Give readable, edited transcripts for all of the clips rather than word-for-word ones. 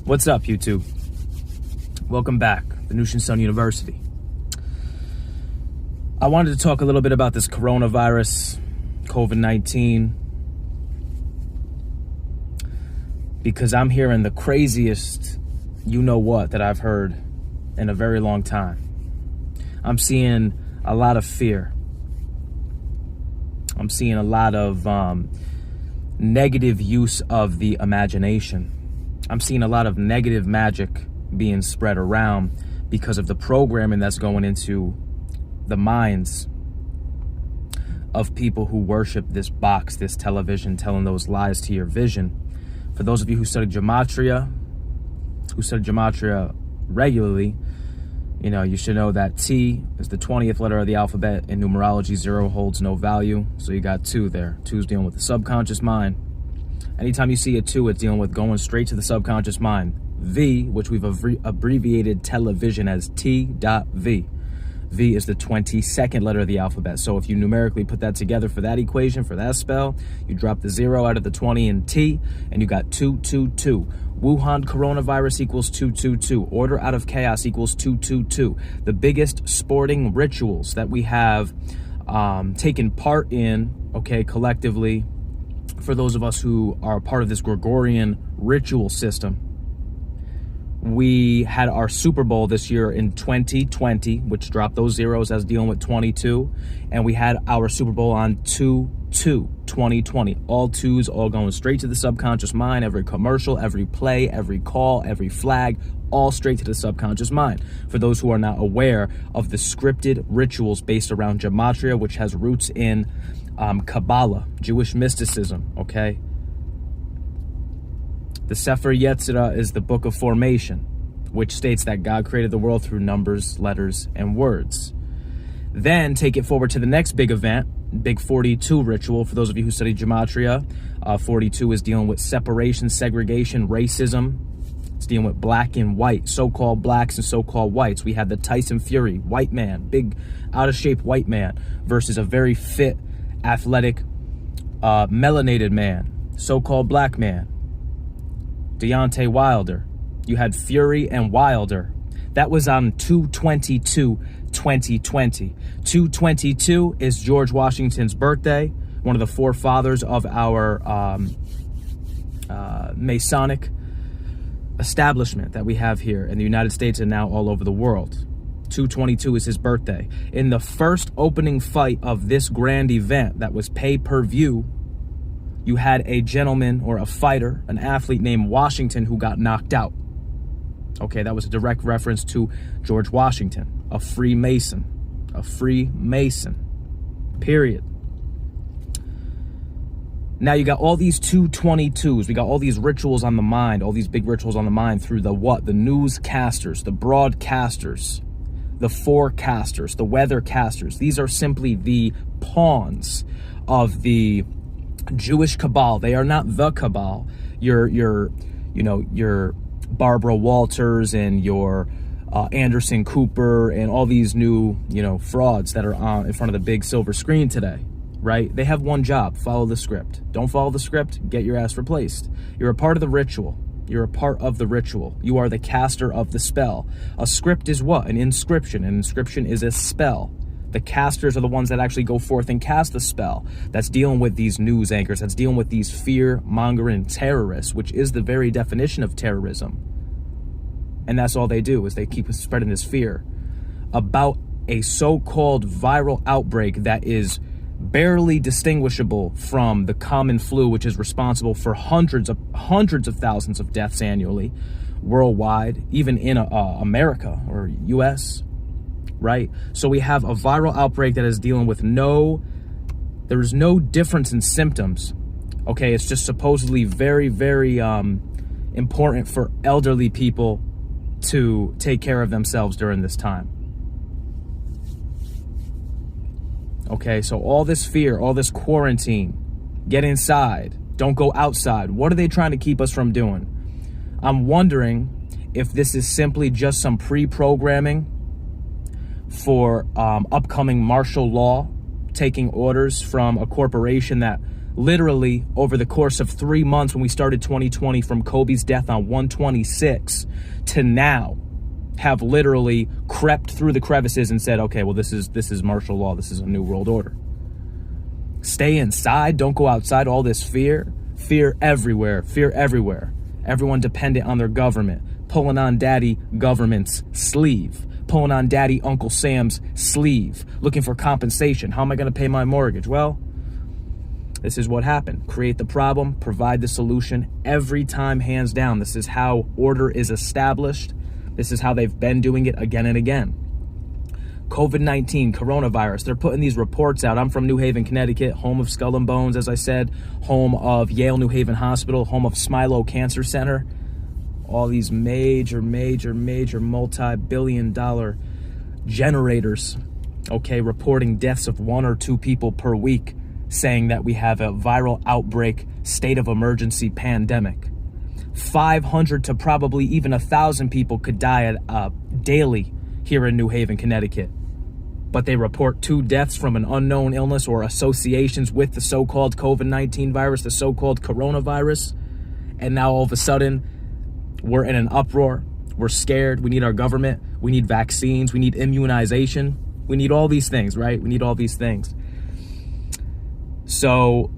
What's up, YouTube? Welcome back, Venusian Sun University. I wanted to talk a little bit about this coronavirus, COVID-19, because I'm hearing the craziest you-know-what that I've heard in a very long time. I'm seeing a lot of fear. I'm seeing a lot of negative use of the imagination. I'm seeing a lot of negative magic being spread around because of the programming that's going into the minds of people who worship this box, this television, telling those lies to your vision. For those of you who study gematria, regularly, you know, you should know that T is the 20th letter of the alphabet. In numerology, 0 holds no value. So you got 2 there. 2 is dealing with the subconscious mind. Anytime you see a 2, it's dealing with going straight to the subconscious mind. V, which we've abbreviated television as T.V. V is the 22nd letter of the alphabet. So if you numerically put that together for that equation, for that spell, you drop the 0 out of the 20 in T, and you got 222. Wuhan coronavirus equals 222. Order out of chaos equals 222. The biggest sporting rituals that we have taken part in, okay, collectively, for those of us who are a part of this Gregorian ritual system, we had our Super Bowl this year in 2020, which dropped those zeros as dealing with 22. And we had our Super Bowl on 2/2/2020. All 2s, all going straight to the subconscious mind. Every commercial, every play, every call, every flag, all straight to the subconscious mind. For those who are not aware of the scripted rituals based around gematria, which has roots in Kabbalah, Jewish mysticism, okay? The Sefer Yetzirah is the book of formation, which states that God created the world through numbers, letters, and words. Then take it forward to the next big event, big 42 ritual. For those of you who study gematria, 42 is dealing with separation, segregation, racism. It's dealing with black and white, so-called blacks and so-called whites. We had the Tyson Fury, white man, big, out-of-shape white man, versus a very fit, athletic, melanated man, so-called black man, Deontay Wilder. You had Fury and Wilder. That was on 2/22/2020. 2/22 is George Washington's birthday, one of the forefathers of our Masonic establishment that we have here in the United States and now all over the world. 2/22 is his birthday. In the first opening fight of this grand event that was pay-per-view, you had a gentleman or a fighter, an athlete named Washington, who got knocked out. Okay, that was a direct reference to George Washington, a Freemason, period. Now you got all these 2/22s. We got all these rituals on the mind, all these big rituals on the mind through the what? The newscasters, the broadcasters, the forecasters, the weathercasters. These are simply the pawns of the Jewish cabal. They are not the cabal. Your Barbara Walters and your Anderson Cooper and all these new, frauds that are on in front of the big silver screen today, right? They have one job: follow the script. Don't follow the script, get your ass replaced. You're a part of the ritual. You're a part of the ritual. You are the caster of the spell. A script is what? An inscription. An inscription is a spell. The casters are the ones that actually go forth and cast the spell. That's dealing with these news anchors. That's dealing with these fear-mongering terrorists, which is the very definition of terrorism. And that's all they do, is they keep spreading this fear about a so-called viral outbreak that is barely distinguishable from the common flu, which is responsible for hundreds of thousands of deaths annually, worldwide, even in America or US, right? So we have a viral outbreak that is dealing with there's no difference in symptoms. Okay, it's just supposedly very, very important for elderly people to take care of themselves during this time. Okay, so all this fear, all this quarantine, get inside, don't go outside. What are they trying to keep us from doing? I'm wondering if this is simply just some pre-programming for upcoming martial law, taking orders from a corporation that literally over the course of 3 months when we started 2020, from Kobe's death on 1/26 to now, have literally crept through the crevices and said, okay, well, this is martial law. This is a new world order. Stay inside. Don't go outside. All this fear everywhere. Fear everywhere. Everyone dependent on their government, pulling on daddy government's sleeve, pulling on daddy Uncle Sam's sleeve, looking for compensation. How am I going to pay my mortgage? Well, this is what happened. Create the problem, provide the solution every time, hands down. This is how order is established. This is how they've been doing it again and again. COVID-19, coronavirus, they're putting these reports out. I'm from New Haven, Connecticut, home of Skull and Bones, as I said, home of Yale New Haven Hospital, home of Smilo Cancer Center. All these major multi-billion-dollar generators, okay, reporting deaths of 1 or 2 people per week, saying that we have a viral outbreak, state of emergency pandemic. 500 to probably even 1,000 people could die daily here in New Haven, Connecticut. But they report 2 deaths from an unknown illness or associations with the so-called COVID-19 virus, the so-called coronavirus. And now all of a sudden, we're in an uproar. We're scared. We need our government. We need vaccines. We need immunization. We need all these things, right? We need all these things. So,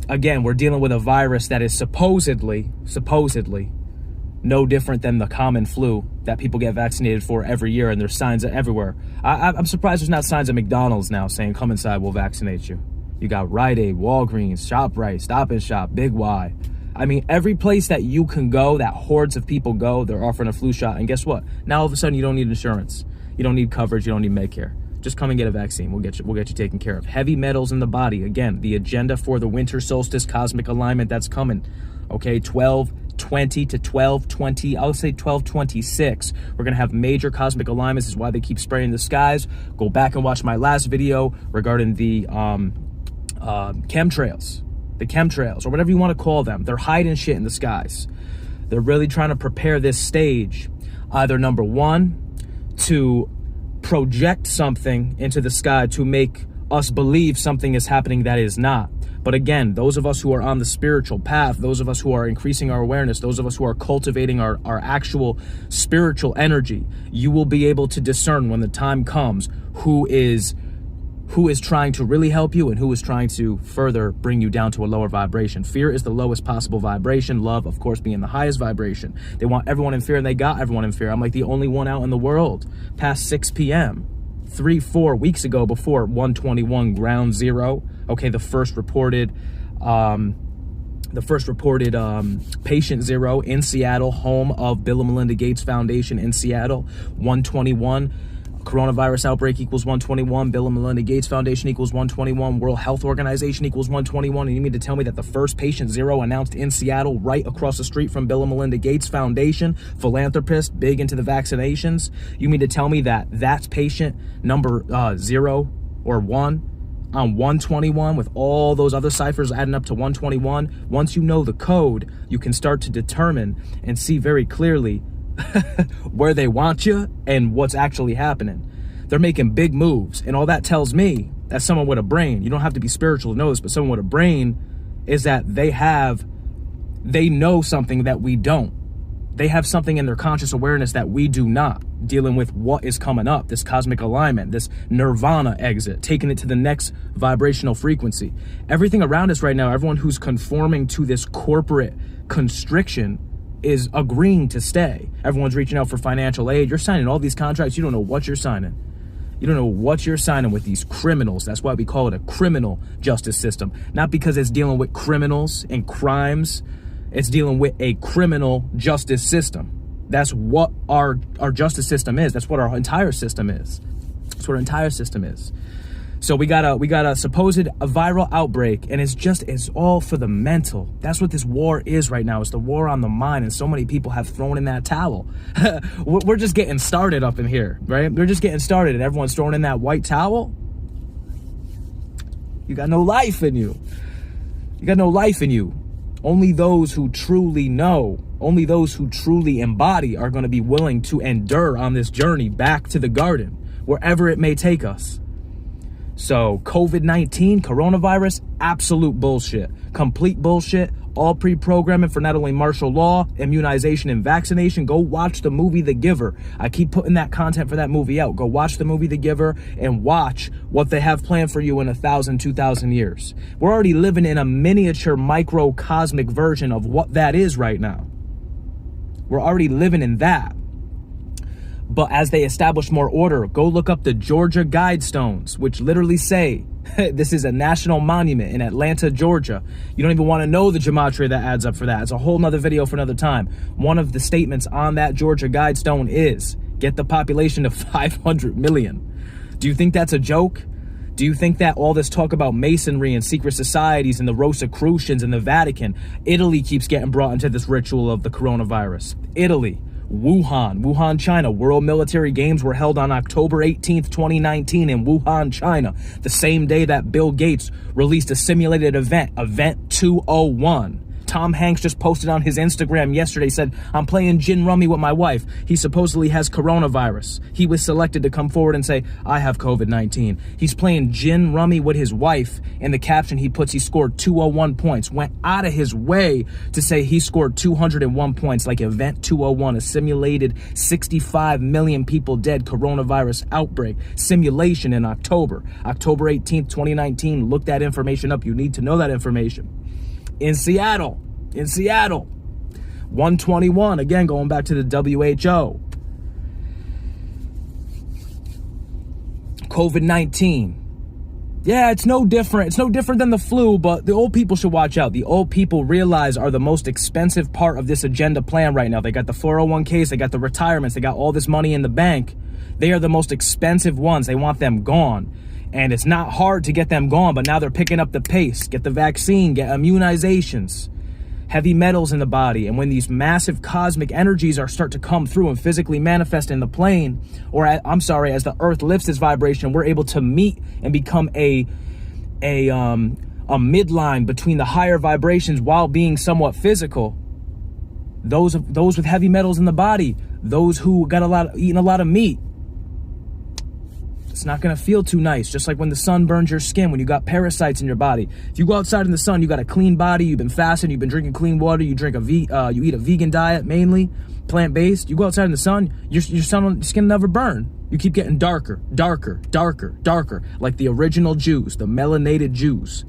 again, we're dealing with a virus that is supposedly no different than the common flu that people get vaccinated for every year, and there's signs everywhere. I'm surprised there's not signs at McDonald's now saying, come inside, we'll vaccinate you. You got Rite Aid, Walgreens, ShopRite, Stop and Shop, Big Y. I mean, every place that you can go, that hordes of people go, they're offering a flu shot. And guess what? Now all of a sudden you don't need insurance. You don't need coverage. You don't need Medicare. Just come and get a vaccine. We'll get you taken care of. Heavy metals in the body. Again, the agenda for the winter solstice cosmic alignment that's coming. Okay, 12/20 to 12/20. I'll say 12/26. We're going to have major cosmic alignments. This is why they keep spraying the skies. Go back and watch my last video regarding the chemtrails. The chemtrails, or whatever you want to call them. They're hiding shit in the skies. They're really trying to prepare this stage. Either number one, to project something into the sky to make us believe something is happening that is not. But again, those of us who are on the spiritual path, those of us who are increasing our awareness, those of us who are cultivating our actual spiritual energy, you will be able to discern when the time comes who is trying to really help you and who is trying to further bring you down to a lower vibration. Fear is the lowest possible vibration. Love, of course, being the highest vibration. They want everyone in fear, and they got everyone in fear. I'm like the only one out in the world past 6 p.m. 3-4 weeks ago, before 121 ground zero. Okay, the first reported patient zero in Seattle, home of Bill and Melinda Gates Foundation in Seattle. 121. Coronavirus outbreak equals 121. Bill and Melinda Gates Foundation equals 121. World Health Organization equals 121. And you mean to tell me that the first patient zero announced in Seattle, right across the street from Bill and Melinda Gates Foundation, philanthropist, big into the vaccinations, you mean to tell me that that's patient number 0 or 1 on 121 with all those other ciphers adding up to 121? Once you know the code, you can start to determine and see very clearly where they want you and what's actually happening. They're making big moves, and all that tells me that someone with a brain, you don't have to be spiritual to know this, but someone with a brain is that they know something that we don't. They have something in their conscious awareness that we do not, dealing with what is coming up, this cosmic alignment, this nirvana exit, taking it to the next vibrational frequency. Everything around us right now, everyone who's conforming to this corporate constriction is agreeing to stay. Everyone's reaching out for financial aid. You're signing all these contracts. You don't know what you're signing. You don't know what you're signing with these criminals. That's why we call it a criminal justice system. Not because it's dealing with criminals and crimes. It's dealing with a criminal justice system. That's what our justice system is. That's what our entire system is. That's what our entire system is. So we got a supposed viral outbreak, and it's all for the mental. That's what this war is right now. It's the war on the mind, and so many people have thrown in that towel. We're just getting started up in here, right? We're just getting started, and everyone's throwing in that white towel. You got no life in you. You got no life in you. Only those who truly know, only those who truly embody are going to be willing to endure on this journey back to the garden, wherever it may take us. So COVID-19, coronavirus, absolute bullshit. Complete bullshit. All pre-programming for not only martial law, immunization, and vaccination. Go watch the movie The Giver. I keep putting that content for that movie out. Go watch the movie The Giver and watch what they have planned for you in 1,000, 2,000 years. We're already living in a miniature microcosmic version of what that is right now. We're already living in that. But as they establish more order, go look up the Georgia Guidestones, which literally say this is a national monument in Atlanta, Georgia. You don't even want to know the gematria that adds up for that. It's a whole nother video for another time. One of the statements on that Georgia Guidestone is, get the population to 500 million. Do you think that's a joke? Do you think that all this talk about masonry and secret societies and the Rosicrucians and the Vatican, Italy keeps getting brought into this ritual of the coronavirus? Italy. Wuhan, China. World Military Games were held on October 18th, 2019 in Wuhan, China. The same day that Bill Gates released a simulated event, Event 201. Tom Hanks just posted on his Instagram yesterday, said, I'm playing gin rummy with my wife. He supposedly has coronavirus. He was selected to come forward and say, I have COVID-19. He's playing gin rummy with his wife. In the caption he puts, he scored 201 points. Went out of his way to say he scored 201 points, like Event 201, a simulated 65 million people dead coronavirus outbreak simulation in October 18th, 2019. Look that information up. You need to know that information. In Seattle, 121, again, going back to the WHO. COVID-19. Yeah, it's no different. It's no different than the flu, but the old people should watch out. The old people realize are the most expensive part of this agenda plan right now. They got the 401ks, they got the retirements, they got all this money in the bank. They are the most expensive ones. They want them gone. And it's not hard to get them gone, but now they're picking up the pace. Get the vaccine, get immunizations, heavy metals in the body. And when these massive cosmic energies start to come through and physically manifest in the plane, or as the earth lifts its vibration, we're able to meet and become a midline between the higher vibrations while being somewhat physical. Those with heavy metals in the body, those who got eating a lot of meat, it's not going to feel too nice. Just like when the sun burns your skin, when you got parasites in your body. If you go outside in the sun, you got a clean body, you've been fasting, you've been drinking clean water, you eat a vegan diet, mainly plant-based. You go outside in the sun, your skin never burn. You keep getting darker, like the original Jews, the melanated Jews.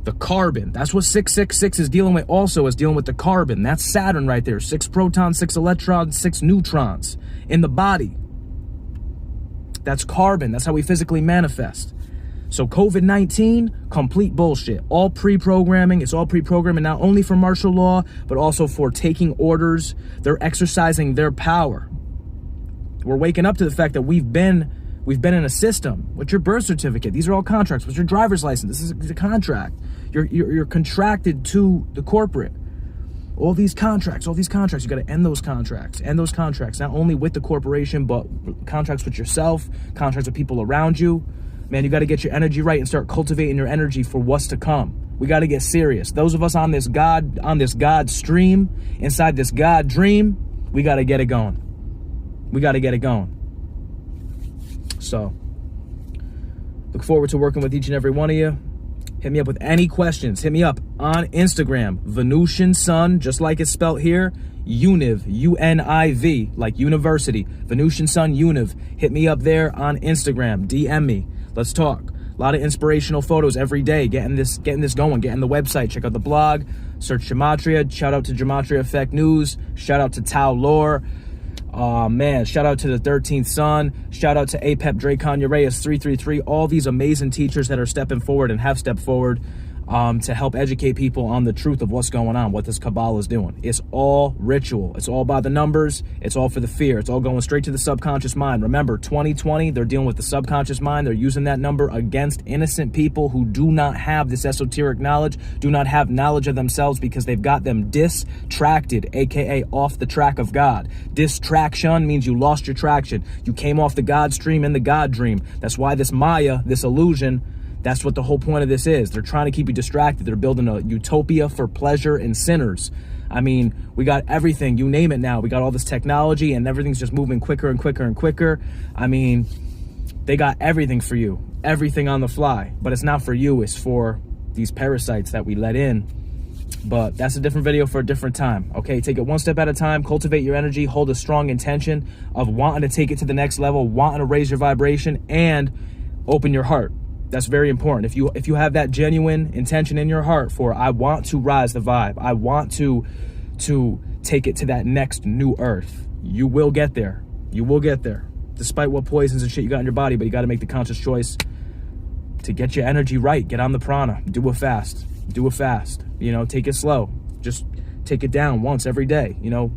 The carbon, that's what 666 is dealing with also, is dealing with the carbon. That's Saturn right there. 6 protons, 6 electrons, 6 neutrons in the body. That's carbon. That's how we physically manifest. So COVID-19, complete bullshit. All pre-programming. It's all pre-programming, not only for martial law, but also for taking orders. They're exercising their power. We're waking up to the fact that we've been in a system. What's your birth certificate? These are all contracts. What's your driver's license? This is a contract. You're contracted to the corporate. All these contracts, you got to end those contracts, not only with the corporation, but contracts with yourself, contracts with people around you. Man, you got to get your energy right and start cultivating your energy for what's to come. We got to get serious. Those of us on this God stream, inside this God dream, we got to get it going. So, look forward to working with each and every one of you. Hit me up with any questions. Hit me up on Instagram, Venusian Sun, just like it's spelled here, Univ, U-N-I-V, like university, Venusian Sun, Univ. Hit me up there on Instagram, DM me. Let's talk. A lot of inspirational photos every day, getting this going, getting the website. Check out the blog, search Gematria. Shout out to Gematria Effect News. Shout out to Tao Lore. Man, shout out to the 13th Son. Shout out to Apep Dracon Uraeus 333. All these amazing teachers that are stepping forward and have stepped forward to help educate people on the truth of what's going on, what this Kabbalah is doing. It's all ritual. It's all by the numbers. It's all for the fear. It's all going straight to the subconscious mind. Remember, 2020, they're dealing with the subconscious mind. They're using that number against innocent people who do not have this esoteric knowledge, do not have knowledge of themselves, because they've got them distracted, aka off the track of God. Distraction means you lost your traction. You came off the God stream in the God dream. That's why this Maya, this illusion, that's what the whole point of this is. They're trying to keep you distracted. They're building a utopia for pleasure and sinners. I mean, we got everything, you name it now. We got all this technology and everything's just moving quicker and quicker and quicker. I mean, They got everything for you, everything on the fly, but it's not for you. It's for these parasites that we let in. But that's a different video for a different time. Okay, take it one step at a time, cultivate your energy, hold a strong intention of wanting to take it to the next level, wanting to raise your vibration, and open your heart. That's very important. If you have that genuine intention in your heart for, I want to rise the vibe, I want to take it to that next new earth, you will get there. You will get there, despite what poisons and shit you got in your body. But you got to make the conscious choice to get your energy right. Get on the prana. Do it fast. Do it fast. You know, take it slow. Just take it down once every day. You know,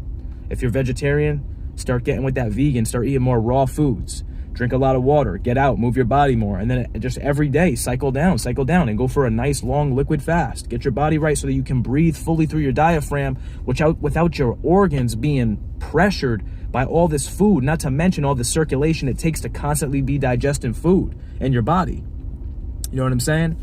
if you're vegetarian, start getting with that vegan. Start eating more raw foods. Drink a lot of water. Get out. Move your body more. And then just every day, cycle down, and go for a nice long liquid fast. Get your body right so that you can breathe fully through your diaphragm without your organs being pressured by all this food, not to mention all the circulation it takes to constantly be digesting food in your body. You know what I'm saying?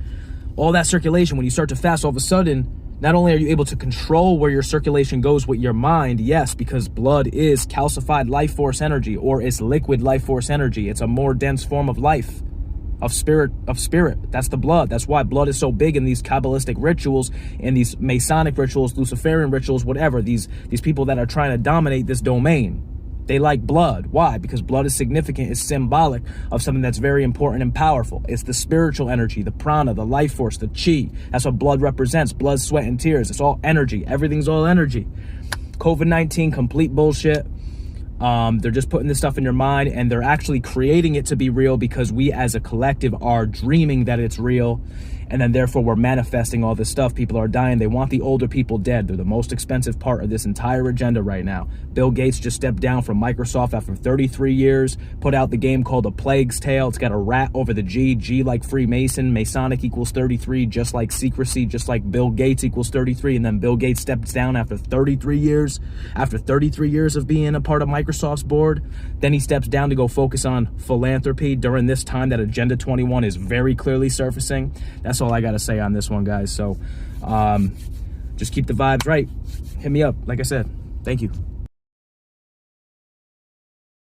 All that circulation, when you start to fast, all of a sudden, not only are you able to control where your circulation goes with your mind, yes, because blood is calcified life force energy, or it's liquid life force energy. It's a more dense form of life, of spirit. That's the blood. That's why blood is so big in these Kabbalistic rituals, in these Masonic rituals, Luciferian rituals, whatever. These people that are trying to dominate this domain. They like blood. Why? Because blood is significant, it's symbolic of something that's very important and powerful. It's the spiritual energy, the prana, the life force, the chi. That's what blood represents. Blood, sweat, and tears. It's all energy. Everything's all energy. COVID-19, complete bullshit. They're just putting this stuff in your mind, and they're actually creating it to be real because we as a collective are dreaming that it's real. And then therefore we're manifesting all this stuff. People are dying. They want the older people dead. They're the most expensive part of this entire agenda right now. Bill Gates just stepped down from Microsoft after 33 years, put out the game called A Plague's Tale. It's got a rat over the G. G like Freemason. Masonic equals 33, just like secrecy, just like Bill Gates equals 33. And then Bill Gates steps down after 33 years. After 33 years of being a part of Microsoft's board, then he steps down to go focus on philanthropy during this time that Agenda 21 is very clearly surfacing. That's all I got to say on this one, guys. So just keep the vibes right. Hit me up, like I said. Thank you.